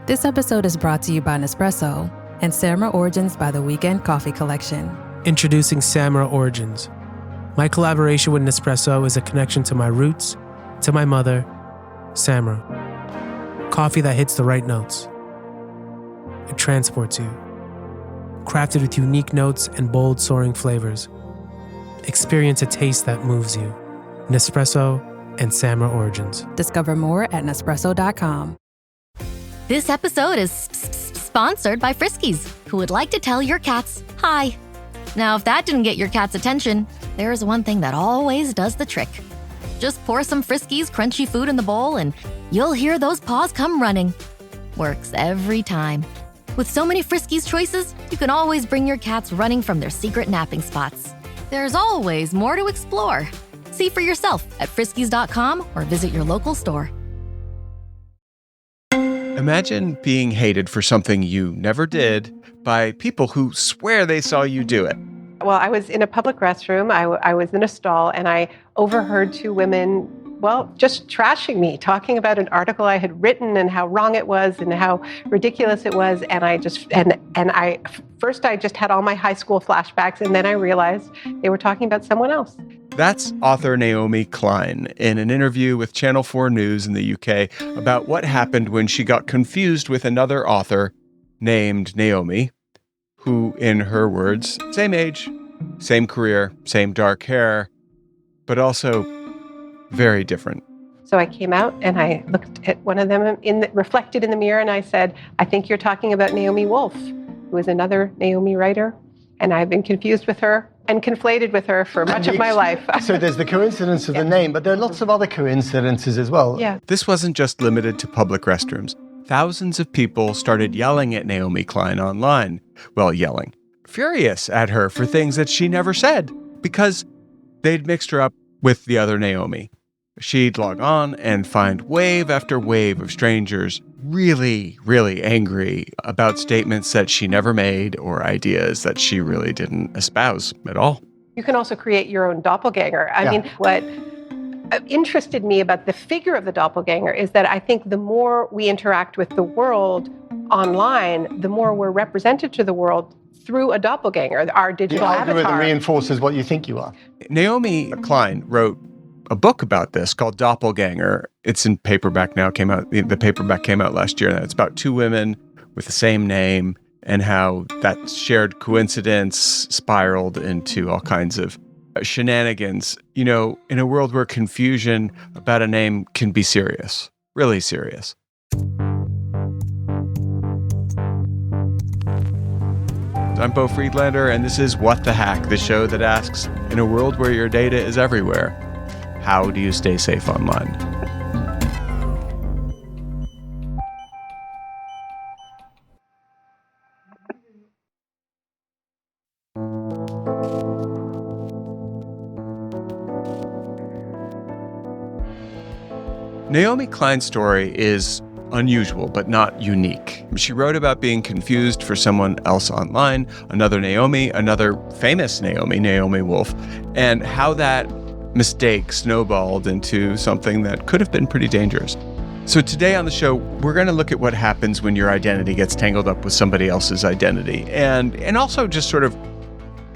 This episode is brought to you by Nespresso and Samra Origins by the Weekend Coffee Collection. Introducing Samra Origins. My collaboration with Nespresso is a connection to my roots, to my mother, Samra. Coffee that hits the right notes. It transports you. Crafted with unique notes and bold, soaring flavors. Experience a taste that moves you. Nespresso and Samra Origins. Discover more at Nespresso.com. This episode is sponsored by Friskies, who would like to tell your cats hi. Now, if that didn't get your cat's attention, there's one thing that always does the trick. Just pour some Friskies crunchy food in the bowl and you'll hear those paws come running. Works every time. With so many Friskies choices, you can always bring your cats running from their secret napping spots. There's always more to explore. See for yourself at friskies.com or visit your local store. Imagine being hated for something you never did by people who swear they saw you do it. Well, I was in a public restroom. I was in a stall, and I overheard two women, just trashing me, talking about an article I had written and how wrong it was and how ridiculous it was. And I just had all my high school flashbacks, and then I realized they were talking about someone else. That's author Naomi Klein in an interview with Channel 4 News in the UK about what happened when she got confused with another author named Naomi, who, in her words, same age, same career, same dark hair, but also very different. So I came out and I looked at one of them reflected in the mirror, and I said, I think you're talking about Naomi Wolf, who is another Naomi writer, and I've been confused with her and conflated with her for much of my life. So there's the coincidence of the name, but there are lots of other coincidences as well. Yeah. This wasn't just limited to public restrooms. Thousands of people started yelling at Naomi Klein online. Well, yelling. Furious at her for things that she never said, because they'd mixed her up with the other Naomi. She'd log on and find wave after wave of strangers really, really angry about statements that she never made or ideas that she really didn't espouse at all. You can also create your own doppelganger. I mean, what interested me about the figure of the doppelganger is that I think the more we interact with the world online, the more we're represented to the world through a doppelganger, our digital avatar. The algorithm reinforces what you think you are. Naomi Klein wrote a book about this called Doppelganger. It's in paperback now. The paperback came out last year. It's about two women with the same name and how that shared coincidence spiraled into all kinds of shenanigans. You know, in a world where confusion about a name can be serious, really serious. I'm Beau Friedlander, and this is What the Hack, the show that asks, in a world where your data is everywhere, how do you stay safe online? Naomi Klein's story is unusual, but not unique. She wrote about being confused for someone else online, another Naomi, another famous Naomi, Naomi Wolf, and how that mistake snowballed into something that could have been pretty dangerous. So today on the show, we're going to look at what happens when your identity gets tangled up with somebody else's identity, and also just sort of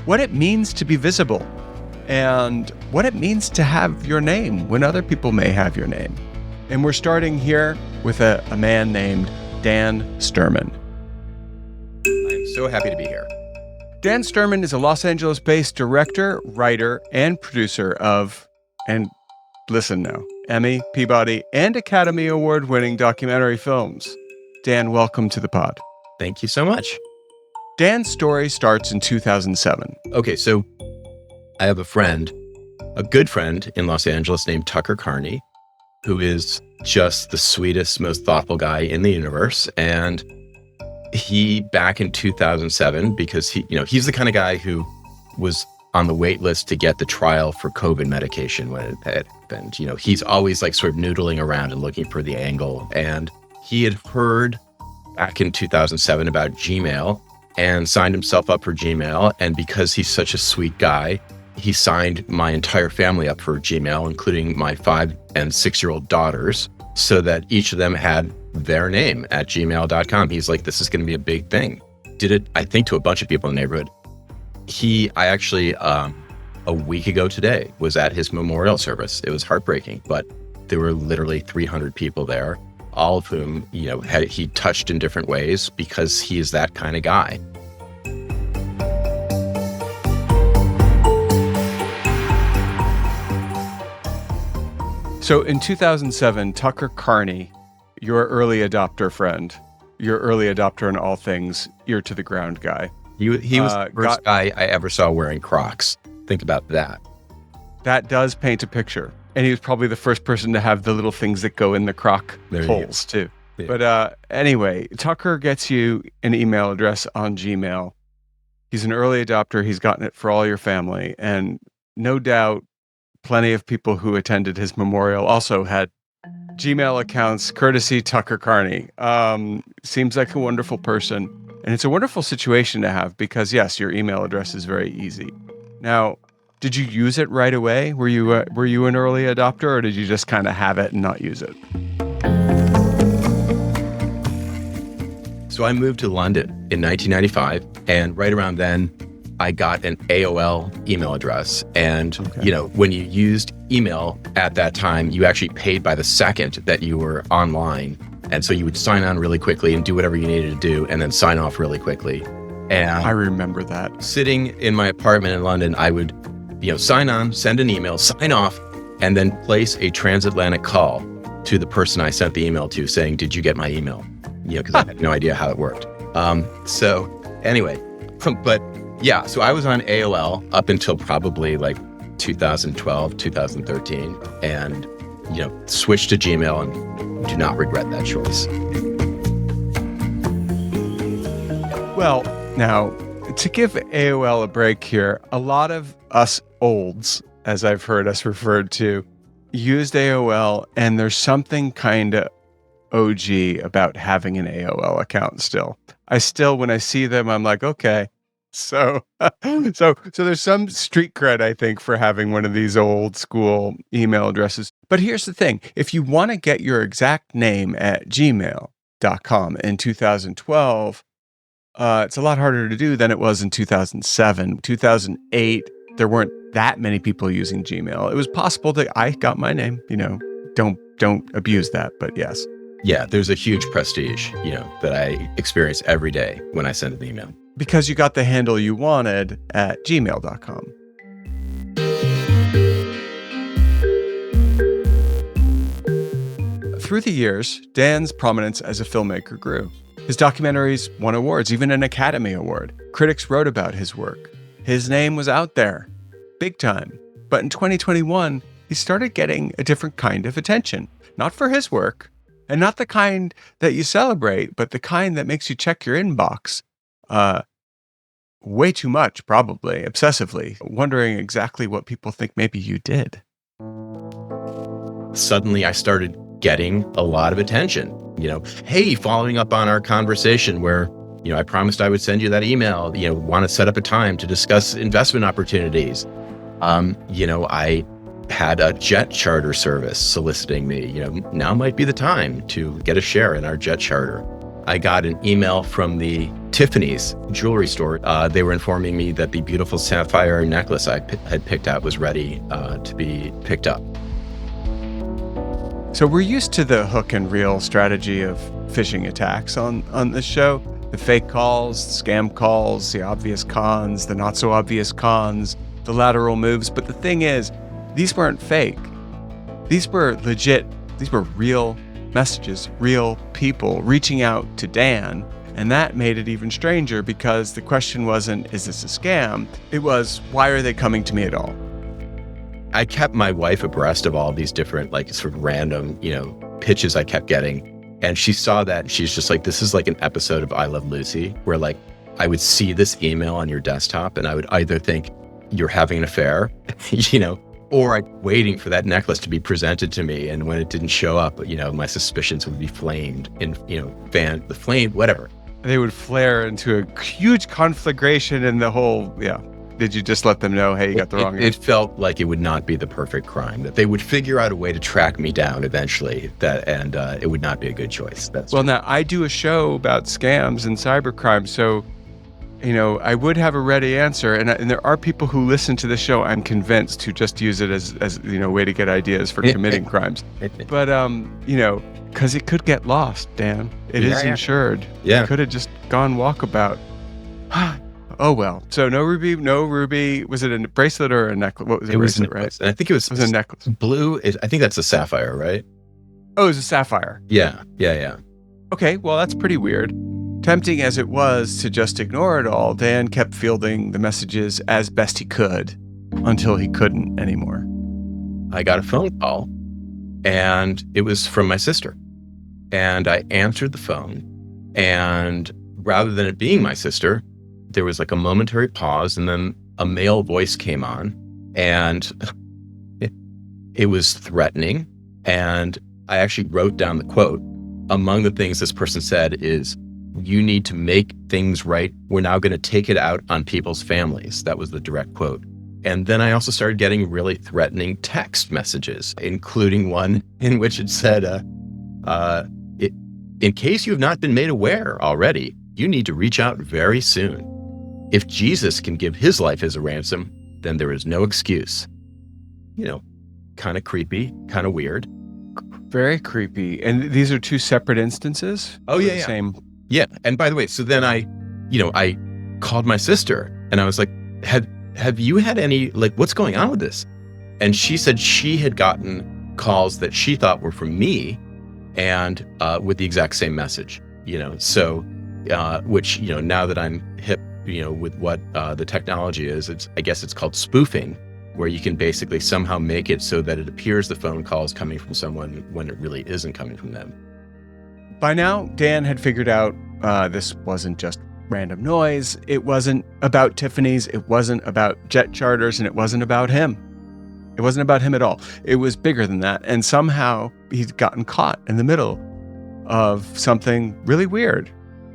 what it means to be visible and what it means to have your name when other people may have your name. And we're starting here with a man named Dan Sturman. I'm so happy to be here. Dan Sturman is a Los Angeles-based director, writer, and producer of, and listen now, Emmy, Peabody, and Academy Award-winning documentary films. Dan, welcome to the pod. Thank you so much. Dan's story starts in 2007. Okay, so I have a good friend in Los Angeles named Tucker Carney, who is just the sweetest, most thoughtful guy in the universe. And he, back in 2007, because he's the kind of guy who was on the wait list to get the trial for COVID medication when it had happened. He's always like sort of noodling around and looking for the angle. And he had heard back in 2007 about Gmail and signed himself up for Gmail. And because he's such a sweet guy, he signed my entire family up for Gmail, including my 5 and 6-year-old daughters, so that each of them had their name at gmail.com. He's like, this is going to be a big thing. Did it, I think, to a bunch of people in the neighborhood. I actually, a week ago today, was at his memorial service. It was heartbreaking, but there were literally 300 people there, all of whom, he touched in different ways because he is that kind of guy. So in 2007, Tucker Carney, your early adopter friend, your early adopter in all things, ear to the ground guy. He was the first guy I ever saw wearing Crocs. Think about that. That does paint a picture. And he was probably the first person to have the little things that go in the Croc holes too. Yeah. But anyway, Tucker gets you an email address on Gmail. He's an early adopter. He's gotten it for all your family. And no doubt, plenty of people who attended his memorial also had Gmail accounts, courtesy Tucker Carney. Seems like a wonderful person. And it's a wonderful situation to have because, yes, your email address is very easy. Now, did you use it right away? Were you an early adopter, or did you just kind of have it and not use it? So I moved to London in 1995, and right around then, I got an AOL email address. And, when you used email at that time, you actually paid by the second that you were online. And so you would sign on really quickly and do whatever you needed to do and then sign off really quickly. And I remember that. Sitting in my apartment in London, I would, sign on, send an email, sign off, and then place a transatlantic call to the person I sent the email to saying, did you get my email? Because I had no idea how it worked. So anyway, but yeah, so I was on AOL up until probably like 2012, 2013, and, switched to Gmail and do not regret that choice. Well, now, to give AOL a break here, a lot of us olds, as I've heard us referred to, used AOL, and there's something kind of OG about having an AOL account still. When I see them, I'm like, okay. So there's some street cred, I think, for having one of these old school email addresses. But here's the thing. If you want to get your exact name at gmail.com in 2012, it's a lot harder to do than it was in 2007. 2008, there weren't that many people using Gmail. It was possible that I got my name, don't abuse that, but yes. Yeah, there's a huge prestige, that I experience every day when I send an email. Because you got the handle you wanted at gmail.com. Through the years, Dan's prominence as a filmmaker grew. His documentaries won awards, even an Academy Award. Critics wrote about his work. His name was out there, big time. But in 2021, he started getting a different kind of attention. Not for his work, and not the kind that you celebrate, but the kind that makes you check your inbox. Way too much, probably, obsessively, wondering exactly what people think maybe you did. Suddenly, I started getting a lot of attention. Hey, following up on our conversation where, I promised I would send you that email, want to set up a time to discuss investment opportunities. I had a jet charter service soliciting me, now might be the time to get a share in our jet charter. I got an email from the Tiffany's jewelry store. They were informing me that the beautiful sapphire necklace I had picked out was ready to be picked up. So we're used to the hook and reel strategy of phishing attacks on this show. The fake calls, scam calls, the obvious cons, the not so obvious cons, the lateral moves. But the thing is, these weren't fake. These were legit. These were real messages, real people reaching out to Dan. And that made it even stranger because the question wasn't, is this a scam? It was, why are they coming to me at all? I kept my wife abreast of all these different, sort of random, pitches I kept getting. And she saw that and she's just like, this is like an episode of I Love Lucy, where I would see this email on your desktop and I would either think you're having an affair, or I'm waiting for that necklace to be presented to me. And when it didn't show up, my suspicions would be flamed and, the flame, whatever. They would flare into a huge conflagration and the whole, yeah. did you just let them know, hey, you got the wrong It felt like it would not be the perfect crime, that they would figure out a way to track me down eventually, and it would not be a good choice. Well, now, I do a show about scams and cybercrime, so, I would have a ready answer, and there are people who listen to the show, I'm convinced, who just use it as a way to get ideas for committing crimes. But, because it could get lost, Dan. It is insured. Yeah. It could have just gone walkabout. Oh, well. So no ruby. Was it a bracelet or a necklace? What was it? It was a bracelet, necklace. right? And I think it was a necklace. Blue. I think that's a sapphire, right? Oh, it was a sapphire. Yeah. Okay, well, that's pretty weird. Tempting as it was to just ignore it all, Dan kept fielding the messages as best he could until he couldn't anymore. I got a phone call, and it was from my sister. And I answered the phone, and rather than it being my sister, there was like a momentary pause, and then a male voice came on, and it was threatening. And I actually wrote down the quote. Among the things this person said is, "You need to make things right. We're now going to take it out on people's families." That was the direct quote. And then I also started getting really threatening text messages, including one in which it said, in case you have not been made aware already, you need to reach out very soon. If Jesus can give his life as a ransom, then there is no excuse. Kind of creepy, kind of weird. Very creepy. And these are two separate instances? Oh, yeah. Same. Yeah. And by the way, so then I called my sister and I was like, have you had any, what's going on with this? And she said she had gotten calls that she thought were from me and with the exact same message, so, which, now that I'm hip, with what the technology is, I guess it's called spoofing, where you can basically somehow make it so that it appears the phone call is coming from someone when it really isn't coming from them. By now, Dan had figured out this wasn't just random noise. It wasn't about Tiffany's. It wasn't about jet charters, and it wasn't about him. It wasn't about him at all. It was bigger than that. And somehow he'd gotten caught in the middle of something really weird.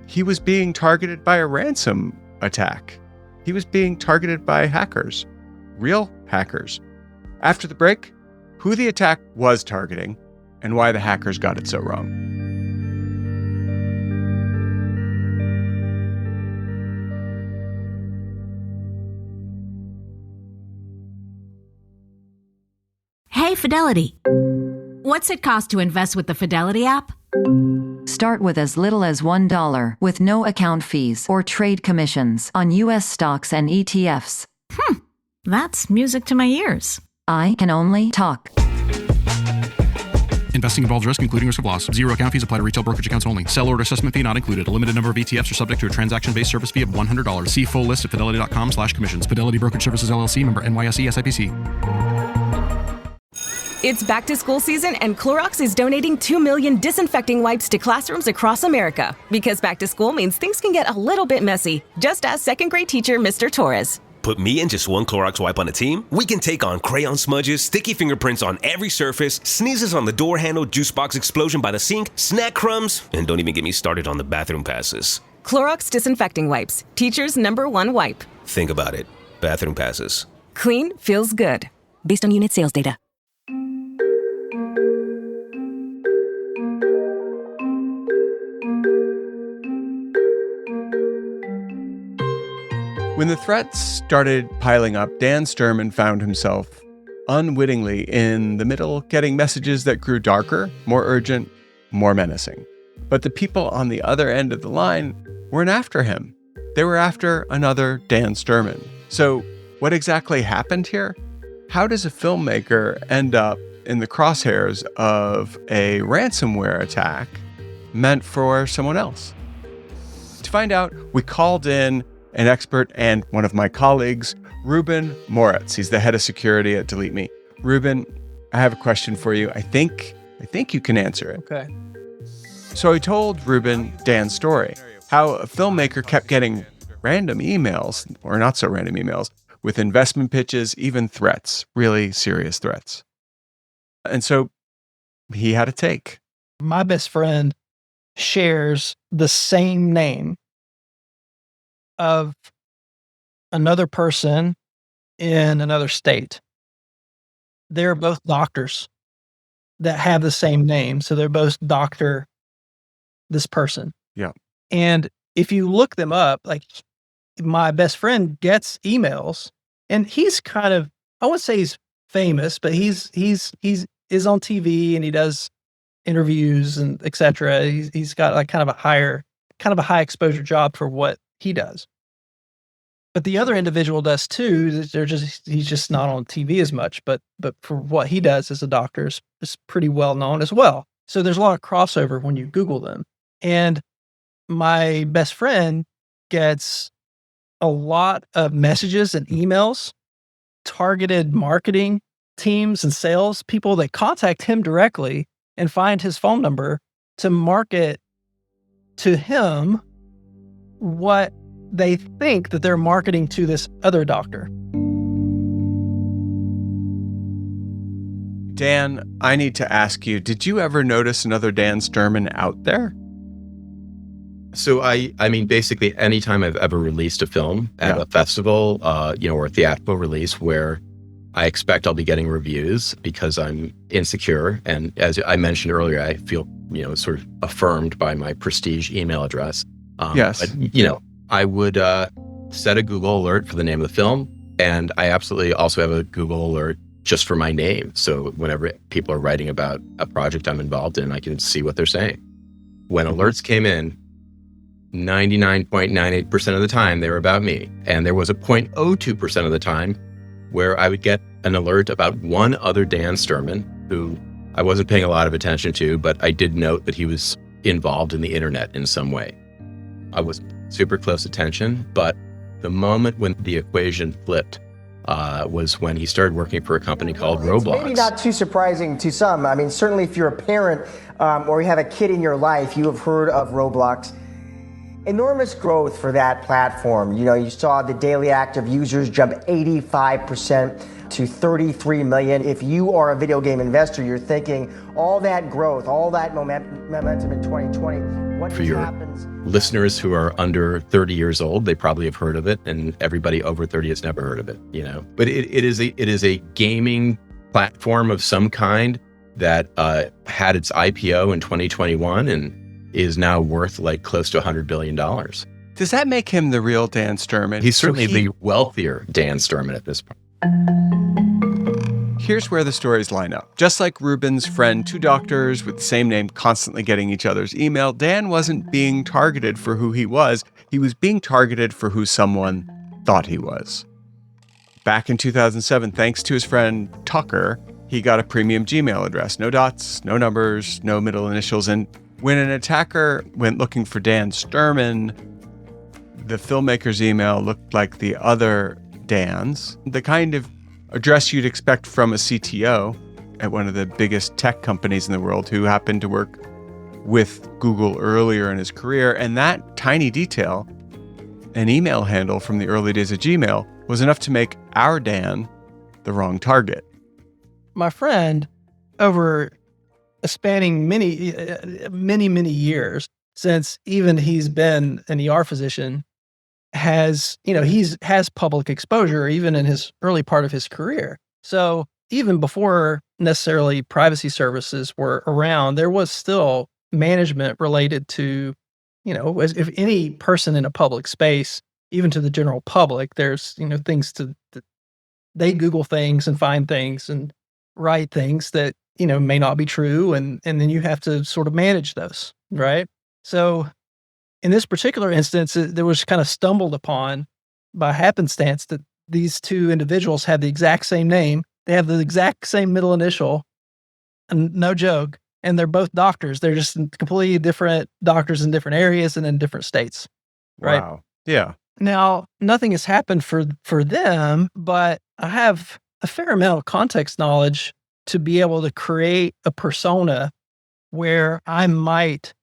He was being targeted by a ransom attack. He was being targeted by hackers, real hackers. After the break, who the attack was targeting and why the hackers got it so wrong. Hey, Fidelity. What's it cost to invest with the Fidelity app? Start with as little as $1 with no account fees or trade commissions on U.S. stocks and ETFs. That's music to my ears. I can only talk. Investing involves risk, including risk of loss. Zero account fees apply to retail brokerage accounts only. Sell order assessment fee not included. A limited number of ETFs are subject to a transaction-based service fee of $100. See full list at fidelity.com/commissions. Fidelity Brokerage Services, LLC, member NYSE SIPC. It's back to school season, and Clorox is donating 2 million disinfecting wipes to classrooms across America. Because back to school means things can get a little bit messy. Just ask second grade teacher Mr. Torres. Put me and just one Clorox wipe on a team? We can take on crayon smudges, sticky fingerprints on every surface, sneezes on the door handle, juice box explosion by the sink, snack crumbs, and don't even get me started on the bathroom passes. Clorox disinfecting wipes. Teacher's #1 wipe. Think about it. Bathroom passes. Clean feels good. Based on unit sales data. When the threats started piling up, Dan Sturman found himself unwittingly in the middle, getting messages that grew darker, more urgent, more menacing. But the people on the other end of the line weren't after him. They were after another Dan Sturman. So what exactly happened here? How does a filmmaker end up in the crosshairs of a ransomware attack meant for someone else? To find out, we called in an expert and one of my colleagues, Ruben Moritz. He's the head of security at DeleteMe. Ruben, I have a question for you. I think you can answer it. Okay. So I told Ruben Dan's story, how a filmmaker kept getting random emails, or not so random emails, with investment pitches, even threats, really serious threats. And so he had a take. My best friend shares the same name of another person in another state. They're both doctors that have the same name. So they're both Dr. this person. Yeah. And if you look them up, like my best friend gets emails and he's kind of, I wouldn't say he's famous, but he's on TV and he does interviews and et cetera. He's got like kind of a high exposure job for what he does. But the other individual does too. He's just not on TV as much, but for what he does as a doctor is pretty well known as well. So there's a lot of crossover when you Google them. And my best friend gets a lot of messages and emails, targeted marketing teams and sales people that contact him directly and find his phone number to market to him what they think that they're marketing to this other doctor. Dan, I need to ask you, did you ever notice another Dan Sturman out there? So I mean, basically anytime I've ever released a film at a festival, or a theatrical release where I expect I'll be getting reviews because I'm insecure. And as I mentioned earlier, I feel, sort of affirmed by my prestige email address. Yes. But, I would set a Google alert for the name of the film. And I absolutely also have a Google alert just for my name. So whenever people are writing about a project I'm involved in, I can see what they're saying. When alerts came in, 99.98% of the time, they were about me. And there was a 0.02% of the time where I would get an alert about one other Dan Sturman, who I wasn't paying a lot of attention to, but I did note that he was involved in the internet in some way. I was super close attention, but the moment when the equation flipped was when he started working for a company called Roblox. Maybe not too surprising to some. I mean, certainly if you're a parent or you have a kid in your life, you have heard of Roblox. Enormous growth for that platform. You saw the daily active users jump 85% to 33 million. If you are a video game investor, you're thinking all that growth, all that momentum in 2020. For your listeners who are under 30 years old, they probably have heard of it, and everybody over 30 has never heard of it. But it is a gaming platform of some kind that had its IPO in 2021 and is now worth like close to $100 billion. Does that make him the real Dan Sturman? He's certainly the wealthier Dan Sturman at this point. Here's where the stories line up. Just like Ruben's friend, two doctors with the same name constantly getting each other's email, Dan wasn't being targeted for who he was. He was being targeted for who someone thought he was. Back in 2007, thanks to his friend Tucker, he got a premium Gmail address. No dots, no numbers, no middle initials. And when an attacker went looking for Dan Sturman, the filmmaker's email looked like the other Dan's, the kind of address you'd expect from a CTO at one of the biggest tech companies in the world who happened to work with Google earlier in his career. And that tiny detail, an email handle from the early days of Gmail, was enough to make our Dan the wrong target. My friend, over spanning many years, since even he's been an ER physician, has public exposure even in his early part of his career. So even before necessarily privacy services were around, there was still management related to, as if any person in a public space, even to the general public, there's, things they Google things and find things and write things that, may not be true. And then you have to sort of manage those, right? So in this particular instance, there was kind of stumbled upon by happenstance that these two individuals have the exact same name. They have the exact same middle initial, and no joke. And they're both doctors. They're just completely different doctors in different areas and in different states. Right? Wow. Yeah. Now, nothing has happened for them, but I have a fair amount of context knowledge to be able to create a persona where I might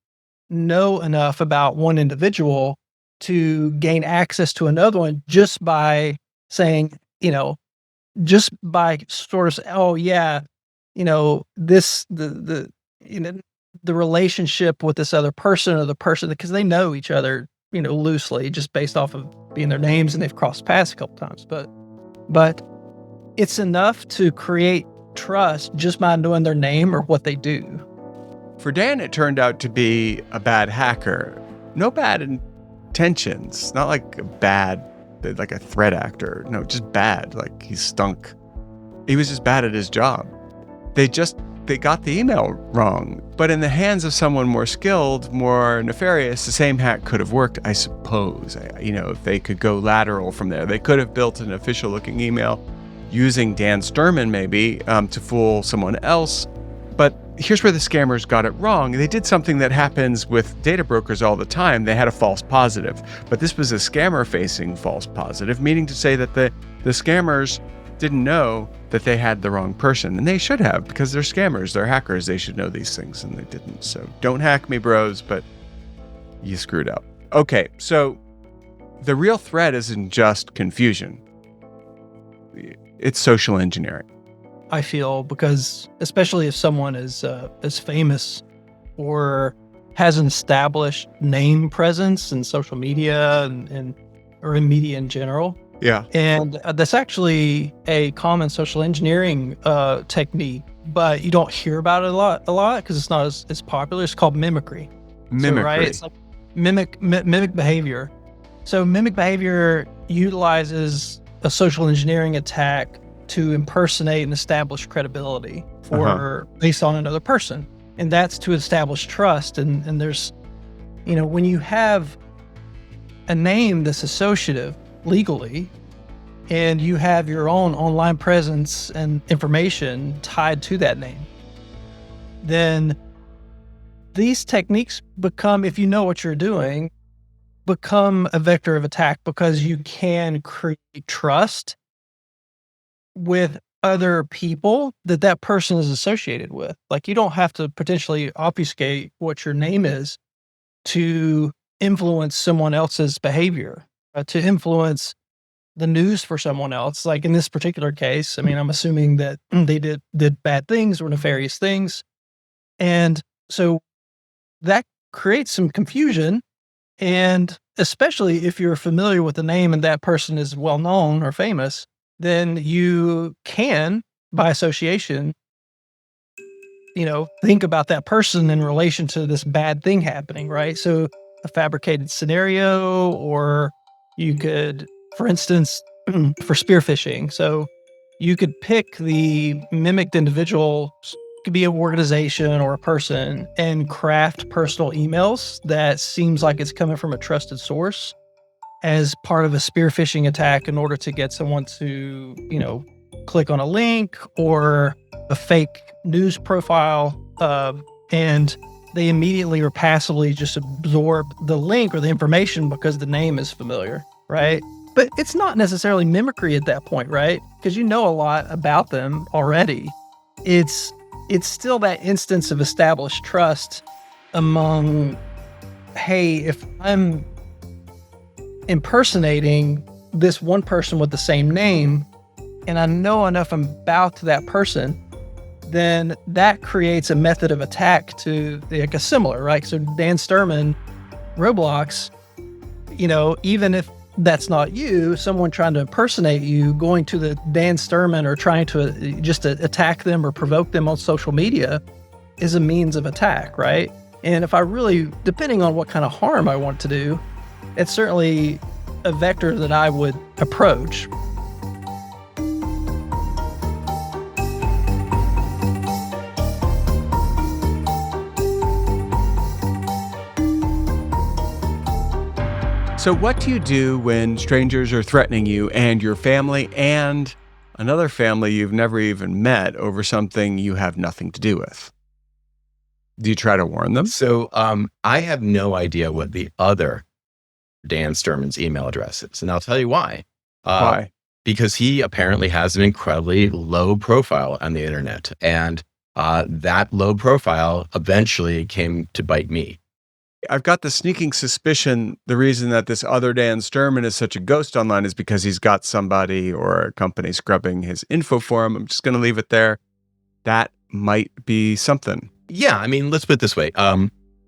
know enough about one individual to gain access to another one just by saying, just by sort of, oh yeah, the relationship with this other person or the person, because they know each other, loosely, just based off of being their names, and they've crossed paths a couple times. But it's enough to create trust just by knowing their name or what they do. For Dan, it turned out to be a bad hacker. No bad intentions, not like a threat actor. No, just bad. Like he stunk. He was just bad at his job. They got the email wrong. But in the hands of someone more skilled, more nefarious, the same hack could have worked, I suppose. If they could go lateral from there, they could have built an official-looking email using Dan Sturman maybe to fool someone else. But here's where the scammers got it wrong. They did something that happens with data brokers all the time. They had a false positive. But this was a scammer-facing false positive, meaning to say that the scammers didn't know that they had the wrong person. And they should have, because they're scammers, they're hackers. They should know these things, and they didn't. So don't hack me, bros, but you screwed up. Okay, so the real threat isn't just confusion. It's social engineering. I feel, because especially if someone is famous or has an established name presence in social media and or in media in general. Yeah. And that's actually a common social engineering technique, but you don't hear about it a lot because it's not as popular. It's called mimicry. Mimicry. So, right? It's like mimic behavior. So mimic behavior utilizes a social engineering attack to impersonate and establish credibility based on another person. And that's to establish trust. And there's, when you have a name that's associative legally, and you have your own online presence and information tied to that name, then these techniques become, if you know what you're doing, become a vector of attack, because you can create trust with other people that person is associated with. Like, you don't have to potentially obfuscate what your name is to influence someone else's behavior, to influence the news for someone else. Like in this particular case, I mean, I'm assuming that they did bad things or nefarious things. And so that creates some confusion. And especially if you're familiar with the name and that person is well known or famous, then you can, by association, think about that person in relation to this bad thing happening, right? So a fabricated scenario, or you could, for instance, for spear phishing. So you could pick the mimicked individual, could be an organization or a person, and craft personal emails that seems like it's coming from a trusted source as part of a spear phishing attack in order to get someone to, click on a link or a fake news profile. And they immediately or passively just absorb the link or the information because the name is familiar, right? But it's not necessarily mimicry at that point, right? Because you know a lot about them already. It's still that instance of established trust among, hey, if I'm impersonating this one person with the same name and I know enough about that person, then that creates a method of attack to like a similar, right? So Dan Sturman, Roblox, even if that's not you, someone trying to impersonate you, going to the Dan Sturman or trying to just attack them or provoke them on social media is a means of attack, right? And if I really, depending on what kind of harm I want to do, it's certainly a vector that I would approach. So what do you do when strangers are threatening you and your family and another family you've never even met over something you have nothing to do with? Do you try to warn them? So I have no idea what the other Dan Sturman's email address is, and I'll tell you why. Why? Because he apparently has an incredibly low profile on the internet, and that low profile eventually came to bite me. I've got the sneaking suspicion the reason that this other Dan Sturman is such a ghost online is because he's got somebody or a company scrubbing his info for him. I'm just going to leave it there. That might be something. Yeah, I mean, let's put it this way.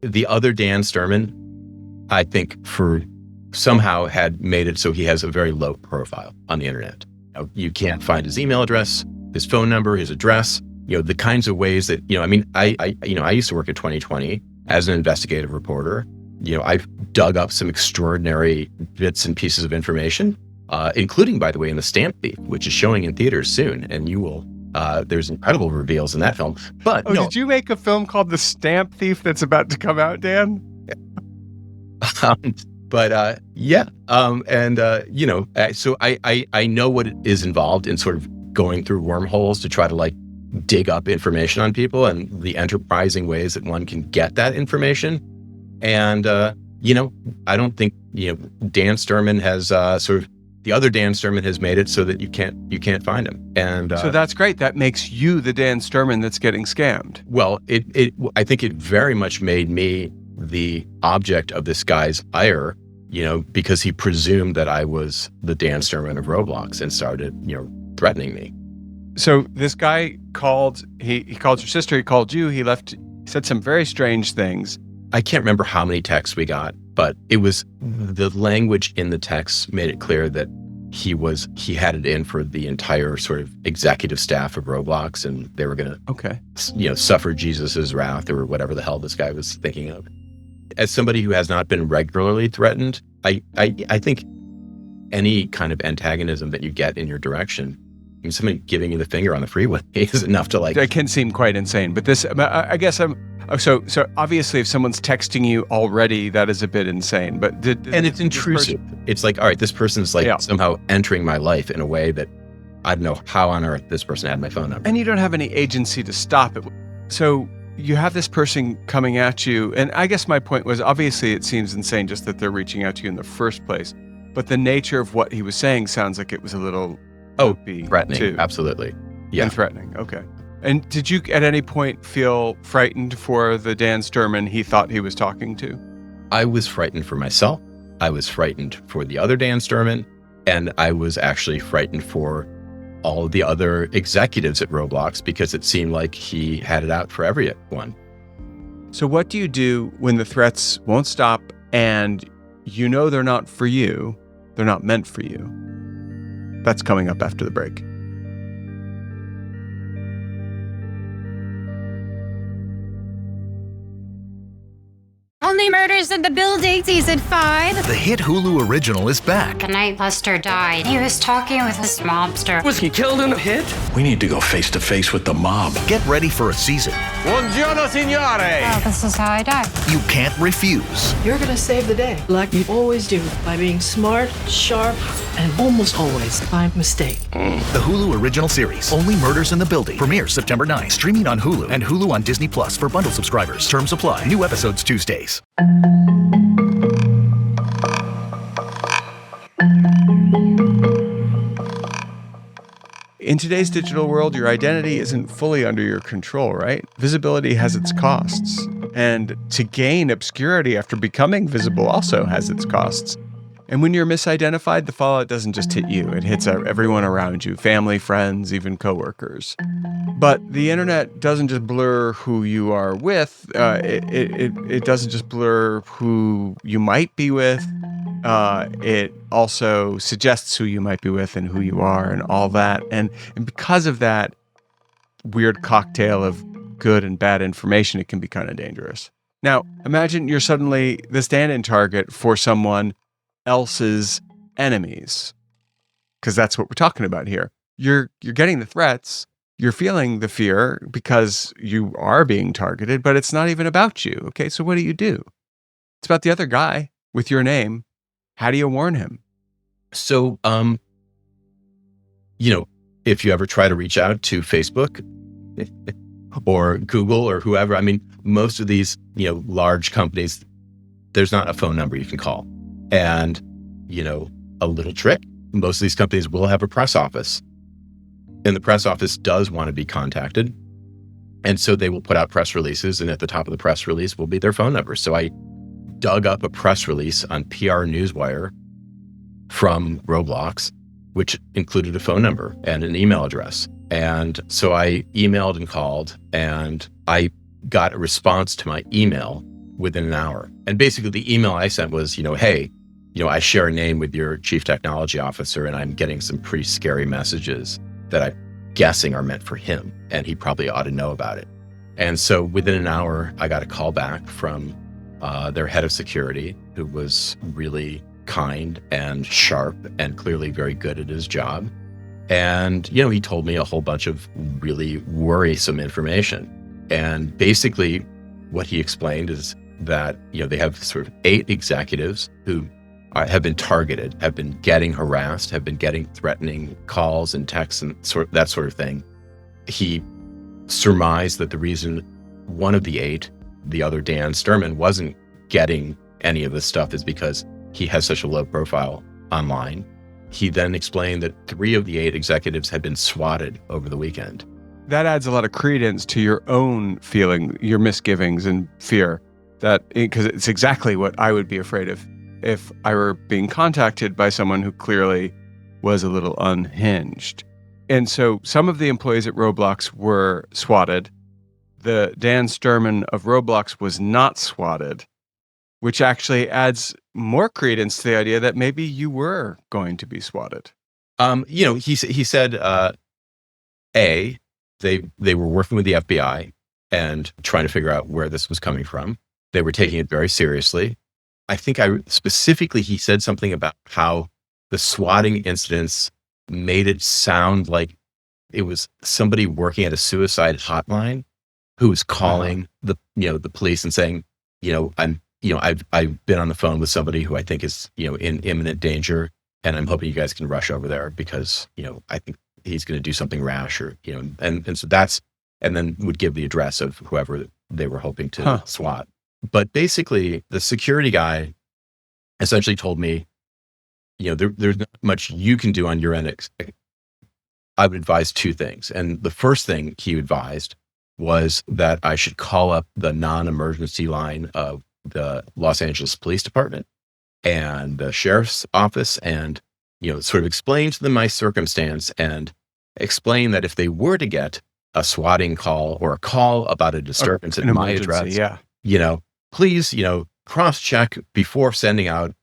The other Dan Sturman, I think for somehow had made it so he has a very low profile on the internet. You can't find his email address, his phone number, his address, the kinds of ways that, I used to work at 2020 as an investigative reporter. I've dug up some extraordinary bits and pieces of information, including, by the way, in The Stamp Thief, which is showing in theaters soon. And you will, there's incredible reveals in that film. But did you make a film called The Stamp Thief that's about to come out, Dan? So I know what is involved in sort of going through wormholes to try to dig up information on people and the enterprising ways that one can get that information. And, I don't think, Dan Sturman has the other Dan Sturman has made it so that you can't find him. And so that's great. That makes you the Dan Sturman that's getting scammed. Well, I think it very much made me the object of this guy's ire, because he presumed that I was the Dan Sturman of Roblox and started, threatening me. So this guy called, he called your sister, he called you, he said some very strange things. I can't remember how many texts we got, but it was the language in the texts made it clear that he had it in for the entire sort of executive staff of Roblox, and they were going to, suffer Jesus's wrath or whatever the hell this guy was thinking of. As somebody who has not been regularly threatened, I think any kind of antagonism that you get in your direction, somebody giving you the finger on the freeway is enough to It can seem quite insane, but this, I guess so obviously if someone's texting you already, that is a bit insane, but and it's intrusive. It's like, all right, this person's somehow entering my life in a way that I don't know how on earth this person had my phone number. And you don't have any agency to stop it. So you have this person coming at you, and I guess my point was, obviously it seems insane just that they're reaching out to you in the first place, but the nature of what he was saying sounds like it was a little threatening too. Absolutely. Yeah. And threatening. Okay. And did you at any point feel frightened for the Dan Sturman he thought he was talking to? I was frightened for myself. I was frightened for the other Dan Sturman, and I was actually frightened for all of the other executives at Roblox because it seemed like he had it out for everyone. So what do you do when the threats won't stop and they're not for you, they're not meant for you? That's coming up after the break. Only Murders in the Building, Season 5. The hit Hulu original is back. The night Lester died, he was talking with this mobster. Was he killed in a hit? We need to go face to face with the mob. Get ready for a season. Buongiorno, signore. Oh, this is how I die. You can't refuse. You're gonna save the day, like you always do, by being smart, sharp, and almost always by mistake. The Hulu original series, Only Murders in the Building, premieres September 9. Streaming on Hulu and Hulu on Disney Plus for bundle subscribers. Terms apply. New episodes Tuesdays. In today's digital world, your identity isn't fully under your control, right? Visibility has its costs. And to gain obscurity after becoming visible also has its costs. And when you're misidentified, the fallout doesn't just hit you. It hits everyone around you, family, friends, even coworkers. But the internet doesn't just blur who you are with. It doesn't just blur who you might be with. It also suggests who you might be with and who you are and all that. And because of that weird cocktail of good and bad information, it can be kind of dangerous. Now, imagine you're suddenly the stand-in target for someone else's enemies, because that's what we're talking about here. You're getting the threats, you're feeling the fear because you are being targeted, but it's not even about you. Okay, so what do? It's about the other guy with your name. How do you warn him? So, if you ever try to reach out to Facebook or Google or whoever, I mean, most of these, large companies, there's not a phone number you can call. And, a little trick, most of these companies will have a press office. And the press office does want to be contacted. And so they will put out press releases, and at the top of the press release will be their phone number. So I dug up a press release on PR Newswire from Roblox, which included a phone number and an email address. And so I emailed and called, and I got a response to my email within an hour. And basically the email I sent was, hey, I share a name with your chief technology officer and I'm getting some pretty scary messages that I'm guessing are meant for him, and he probably ought to know about it. And so within an hour, I got a call back from their head of security, who was really kind and sharp and clearly very good at his job. And, he told me a whole bunch of really worrisome information. And basically what he explained is that, they have sort of 8 executives who have been targeted, have been getting harassed, have been getting threatening calls and texts and that sort of thing. He surmised that the reason one of the 8, the other Dan Sturman, wasn't getting any of this stuff is because he has such a low profile online. He then explained that 3 of the 8 executives had been swatted over the weekend. That adds a lot of credence to your own feeling, your misgivings and fear, because it's exactly what I would be afraid of if I were being contacted by someone who clearly was a little unhinged. And so some of the employees at Roblox were swatted. The Dan Sturman of Roblox was not swatted, which actually adds more credence to the idea that maybe you were going to be swatted. He said, they were working with the FBI and trying to figure out where this was coming from. They were taking it very seriously. I think he said something about how the swatting incidents made it sound like it was somebody working at a suicide hotline who was calling the police and saying, I've been on the phone with somebody who I think is, in imminent danger, and I'm hoping you guys can rush over there because, I think he's going to do something rash, or, and so and then would give the address of whoever they were hoping to swat. But basically, the security guy essentially told me, there's not much you can do on your end. I would advise 2 things. And the first thing he advised was that I should call up the non-emergency line of the Los Angeles Police Department and the sheriff's office and, sort of explain to them my circumstance and explain that if they were to get a swatting call or a call about a disturbance at my address, please, cross-check before sending out,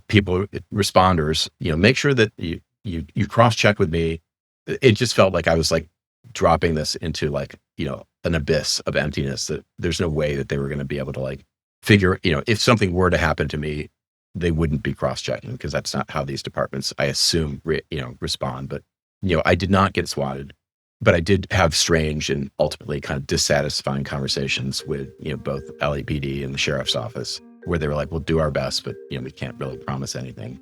people, responders, make sure that you cross-check with me. It just felt like I was like dropping this into an abyss of emptiness, that there's no way that they were going to be able to figure, if something were to happen to me, they wouldn't be cross-checking, because that's not how these departments, I assume, respond. But, I did not get swatted, but I did have strange and ultimately kind of dissatisfying conversations with, both LAPD and the sheriff's office, where they were like, we'll do our best, but, we can't really promise anything.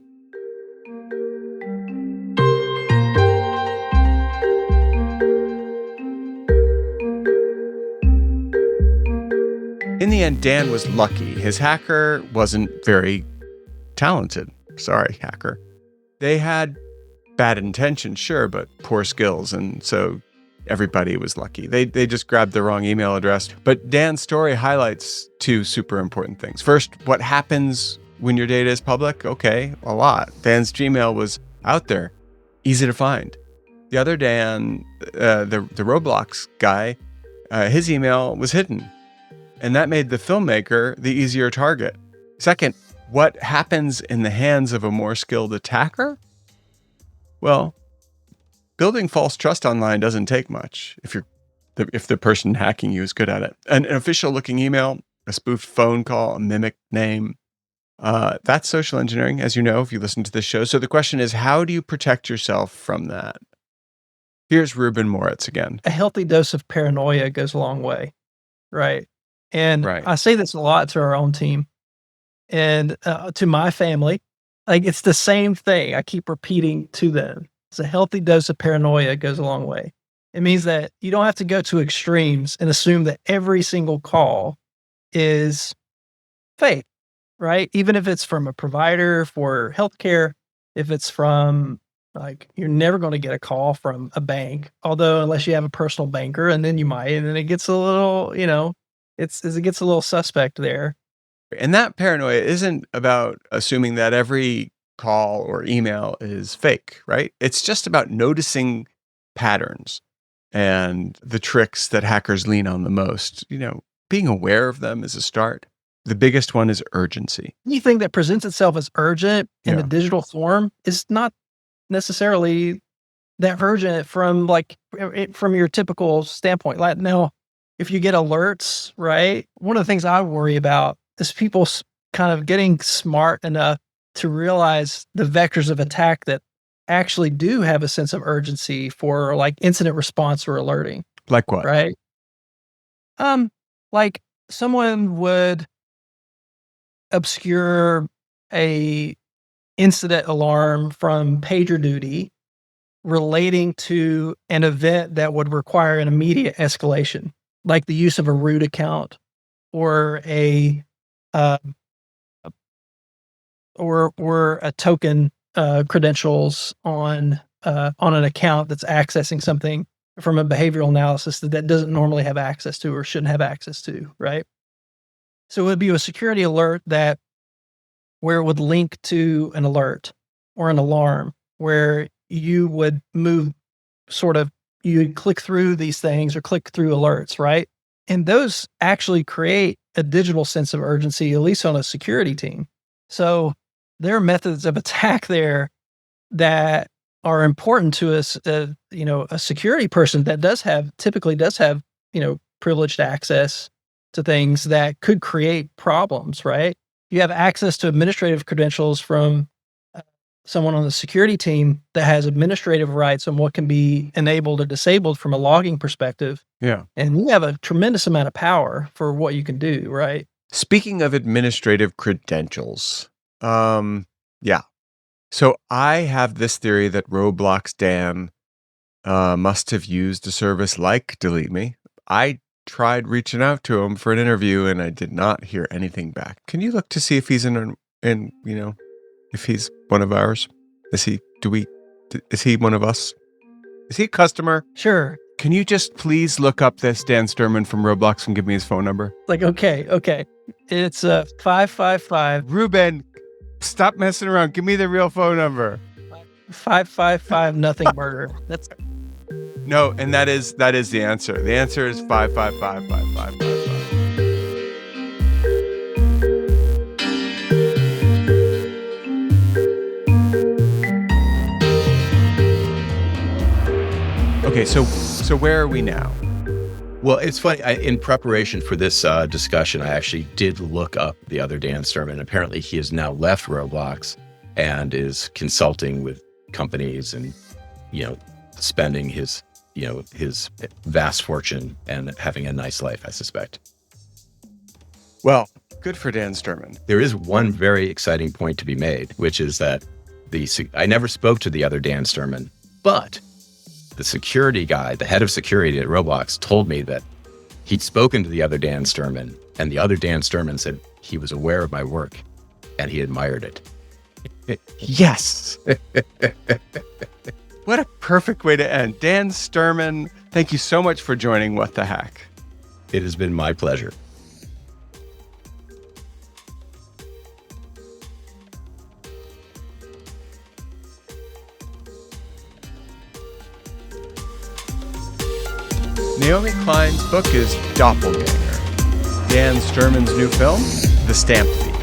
In the end, Dan was lucky. His hacker wasn't very talented. Sorry, hacker. They had bad intentions, sure, but poor skills. And so everybody was lucky. They just grabbed the wrong email address. But Dan's story highlights 2 super important things. First, what happens when your data is public? Okay, a lot. Dan's Gmail was out there, easy to find. The other Dan, the Roblox guy, his email was hidden. And that made the filmmaker the easier target. Second, what happens in the hands of a more skilled attacker? Well, building false trust online doesn't take much if the person hacking you is good at it. An official-looking email, a spoofed phone call, a mimicked name, that's social engineering, as you know, if you listen to this show. So the question is, how do you protect yourself from that? Here's Ruben Moritz again. A healthy dose of paranoia goes a long way, right? And I say this a lot to our own team and to my family. It's the same thing I keep repeating to them. It's a healthy dose of paranoia goes a long way. It means that you don't have to go to extremes and assume that every single call is fake, right? Even if it's from a provider for healthcare, if it's from you're never going to get a call from a bank, although unless you have a personal banker, and then you might, and then it gets a little, it gets a little suspect there. And that paranoia isn't about assuming that every call or email is fake, right? It's just about noticing patterns and the tricks that hackers lean on the most. Being aware of them is a start. The biggest one is urgency. Anything that presents itself as urgent in the digital form is not necessarily that urgent from from your typical standpoint. Like now, if you get alerts, right? One of the things I worry about is people kind of getting smart enough to realize the vectors of attack that actually do have a sense of urgency for like incident response or alerting. Like what? Right? Like someone would obscure a incident alarm from PagerDuty relating to an event that would require an immediate escalation, like the use of a root account or a token credentials on an account that's accessing something from a behavioral analysis that doesn't normally have access to or shouldn't have access to, right? So it would be a security alert where it would link to an alert or an alarm where you would move you would click through these things or click through alerts, right? And those actually create a digital sense of urgency, at least on a security team. So there are methods of attack there that are important to us. A security person that typically does have, privileged access to things that could create problems, right? You have access to administrative credentials from someone on the security team that has administrative rights on what can be enabled or disabled from a logging perspective. Yeah. And you have a tremendous amount of power for what you can do, right? Speaking of administrative credentials, yeah. So I have this theory that Roblox Dan must have used a service like DeleteMe. I tried reaching out to him for an interview and I did not hear anything back. Can you look to see if he's if he's one of ours? Is he one of us? Is he a customer? Sure. Can you just please look up this Dan Sturman from Roblox and give me his phone number? Okay. It's 555. Ruben, stop messing around. Give me the real phone number. 555 nothing murder. That's no, and that is the answer. The answer is 555-5555. Okay, so where are we now? Well, it's funny. In preparation for this discussion, I actually did look up the other Dan Sturman. Apparently, he has now left Roblox and is consulting with companies and, spending his vast fortune and having a nice life, I suspect. Well, good for Dan Sturman. There is one very exciting point to be made, which is that I never spoke to the other Dan Sturman, but the security guy, the head of security at Roblox, told me that he'd spoken to the other Dan Sturman, and the other Dan Sturman said he was aware of my work and he admired it. Yes. What a perfect way to end. Dan Sturman, thank you so much for joining What the Hack. It has been my pleasure. Naomi Klein's book is Doppelganger. Dan Sturman's new film, The Stamp Thief.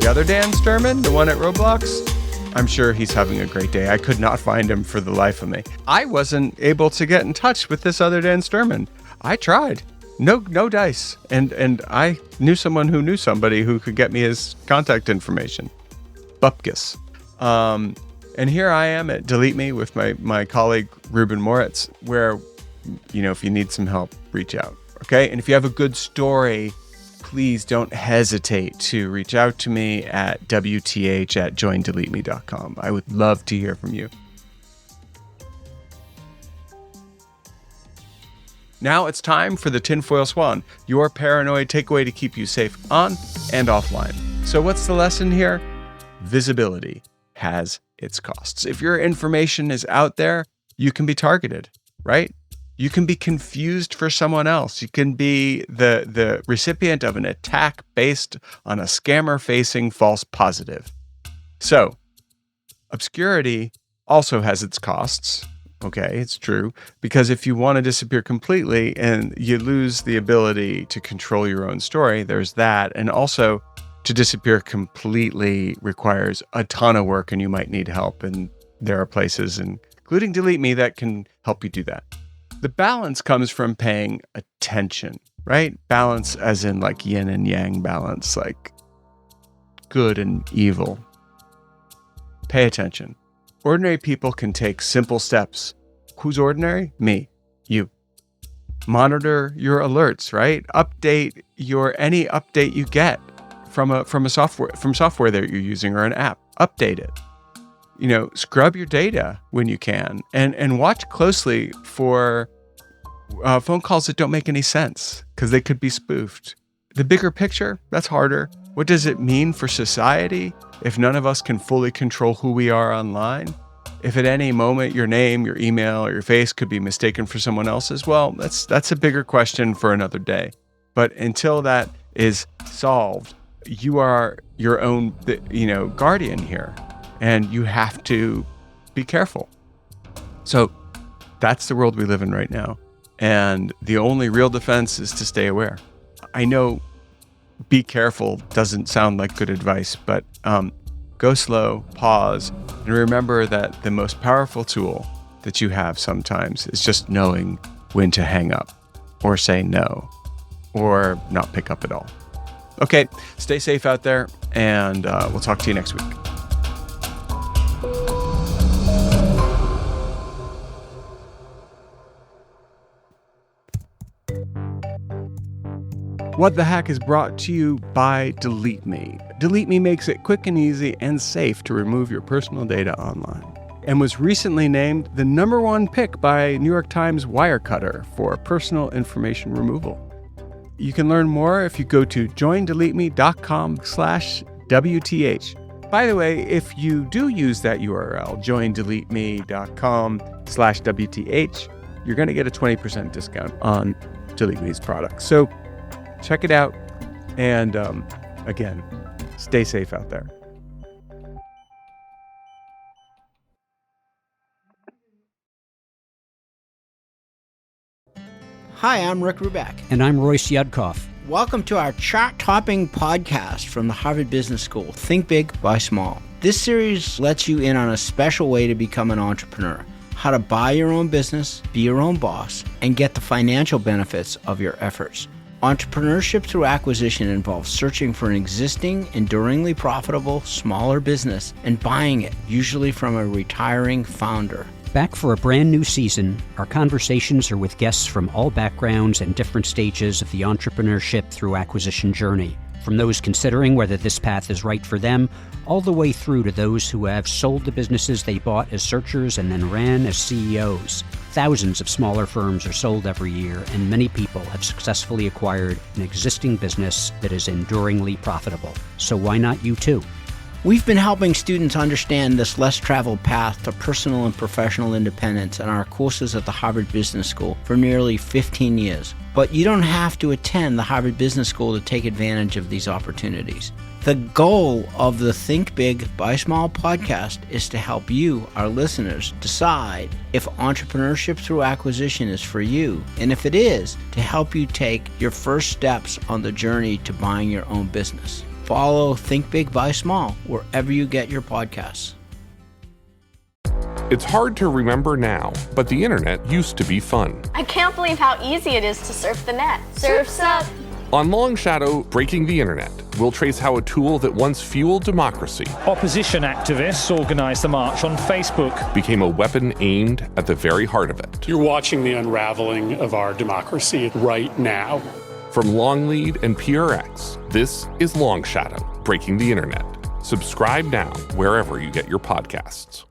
The other Dan Sturman, the one at Roblox, I'm sure he's having a great day. I could not find him for the life of me. I wasn't able to get in touch with this other Dan Sturman. I tried. No dice. And I knew someone who knew somebody who could get me his contact information. Bupkis. And here I am at DeleteMe with my colleague Ruben Moritz, where if you need some help, reach out. Okay? And if you have a good story, please don't hesitate to reach out to me at wth@joindeleteme.com. I would love to hear from you. Now it's time for the Tinfoil Swan, your paranoid takeaway to keep you safe on and offline. So what's the lesson here? Visibility has its costs. If your information is out there, you can be targeted, right? You can be confused for someone else. You can be the recipient of an attack based on a scammer-facing false positive. So, obscurity also has its costs. Okay, it's true. Because if you want to disappear completely and you lose the ability to control your own story, there's that. And also, to disappear completely requires a ton of work and you might need help. And there are places, including DeleteMe, that can help you do that. The balance comes from paying attention, right? Balance as in like yin and yang balance, like good and evil. Pay attention. Ordinary people can take simple steps. Who's ordinary? Me. You. Monitor your alerts, right? Update any update you get from software that you're using or an app. Update it. Scrub your data when you can and watch closely for phone calls that don't make any sense because they could be spoofed. The bigger picture, that's harder. What does it mean for society if none of us can fully control who we are online? If at any moment your name, your email, or your face could be mistaken for someone else's, well, that's a bigger question for another day. But until that is solved, you are your own, guardian here, and you have to be careful. So that's the world we live in right now. And the only real defense is to stay aware. I know be careful doesn't sound like good advice, but go slow, pause, and remember that the most powerful tool that you have sometimes is just knowing when to hang up or say no or not pick up at all. Okay, stay safe out there, and we'll talk to you next week. What the Hack is brought to you by DeleteMe. DeleteMe makes it quick and easy and safe to remove your personal data online, and was recently named the #1 pick by New York Times Wirecutter for personal information removal. You can learn more if you go to joindeleteme.com/WTH. By the way, if you do use that URL, joindeleteme.com/WTH, you're going to get a 20% discount on DeleteMe's products. So check it out. And again, stay safe out there. Hi, I'm Rick Ruback. And I'm Royce Yudkoff. Welcome to our chart-topping podcast from the Harvard Business School, Think Big, Buy Small. This series lets you in on a special way to become an entrepreneur, how to buy your own business, be your own boss, and get the financial benefits of your efforts. Entrepreneurship through acquisition involves searching for an existing, enduringly profitable, smaller business and buying it, usually from a retiring founder. Back for a brand new season, our conversations are with guests from all backgrounds and different stages of the entrepreneurship through acquisition journey, from those considering whether this path is right for them, all the way through to those who have sold the businesses they bought as searchers and then ran as CEOs. Thousands of smaller firms are sold every year, and many people have successfully acquired an existing business that is enduringly profitable. So why not you too? We've been helping students understand this less traveled path to personal and professional independence in our courses at the Harvard Business School for nearly 15 years. But you don't have to attend the Harvard Business School to take advantage of these opportunities. The goal of the Think Big, Buy Small podcast is to help you, our listeners, decide if entrepreneurship through acquisition is for you, and if it is, to help you take your first steps on the journey to buying your own business. Follow Think Big, Buy Small wherever you get your podcasts. It's hard to remember now, but the internet used to be fun. I can't believe how easy it is to surf the net. Surf's up! On Long Shadow, Breaking the Internet, we'll trace how a tool that once fueled democracy, opposition activists organized the march on Facebook, became a weapon aimed at the very heart of it. You're watching the unraveling of our democracy right now. From Longlead and PRX, this is Long Shadow, Breaking the Internet. Subscribe now wherever you get your podcasts.